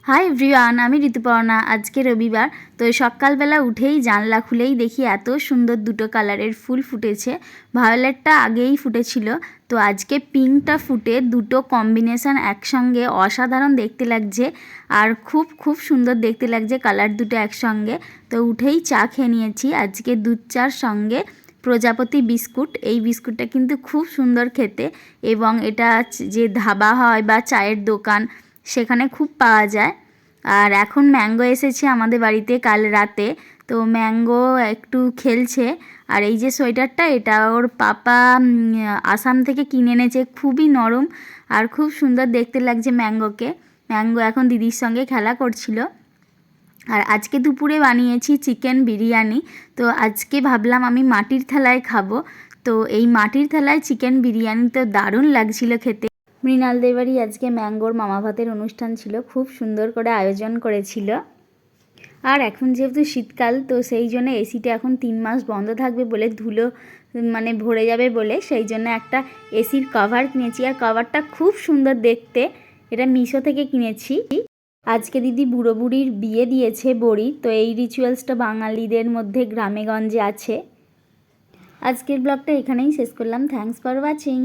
Hi everyone, আমি ঋতুপর্ণা। আজকে রবিবার, তো সকালবেলা উঠেই জানলা খুলেই দেখি এত সুন্দর দুটো কালারের ফুল ফুটেছে। ভায়োলেটটা আগেই ফুটেছিল, তো আজকে পিঙ্কটা ফুটে দুটো কম্বিনেশান একসঙ্গে অসাধারণ দেখতে লাগছে। আর খুব খুব সুন্দর দেখতে লাগছে কালার দুটো একসঙ্গে। তো উঠেই চা খেয়ে নিয়েছি আজকে দুধ চার সঙ্গে প্রজাপতি বিস্কুট। এই বিস্কুটটা কিন্তু খুব সুন্দর খেতে, এবং এটা যে ধাবা হয় বা চায়ের দোকান সেখানে খুব পাওয়া যায়। আর এখন ম্যাঙ্গো এসেছে আমাদের বাড়িতে কাল রাতে, তো ম্যাঙ্গো একটু খেলছে। আর এই যে সোয়েটারটা, এটা ওর পাপা আসাম থেকে কিনে এনেছে, খুবই নরম আর খুব সুন্দর দেখতে লাগছে ম্যাঙ্গোকে। ম্যাঙ্গো এখন দিদির সঙ্গে খেলা করছিল। আর আজকে দুপুরে বানিয়েছি চিকেন বিরিয়ানি। তো আজকে ভাবলাম আমি মাটির থালায় খাবো, তো এই মাটির থালায় চিকেন বিরিয়ানি তো দারুণ লাগছিল খেতে। মৃণালদের বাড়ি আজকে ম্যাঙ্গোর মামা ভাতের অনুষ্ঠান ছিল, খুব সুন্দর করে আয়োজন করেছিল। আর এখন যেহেতু শীতকাল, তো সেই জন্য এসিটা এখন 3 মাস বন্ধ থাকবে বলে, ধুলো ভরে যাবে বলে, সেই জন্য একটা এসির কভার কিনেছি। আর কভারটা খুব সুন্দর দেখতে, এটা মিশো থেকে কিনেছি। আজকে দিদি বুড়ো বুড়ির বিয়ে দিয়েছে বড়ি, তো এই রিচুয়ালসটা বাঙালিদের মধ্যে গ্রামে গঞ্জে আছে। আজকের ব্লগটা এখানেই শেষ করলাম। Thanks for watching.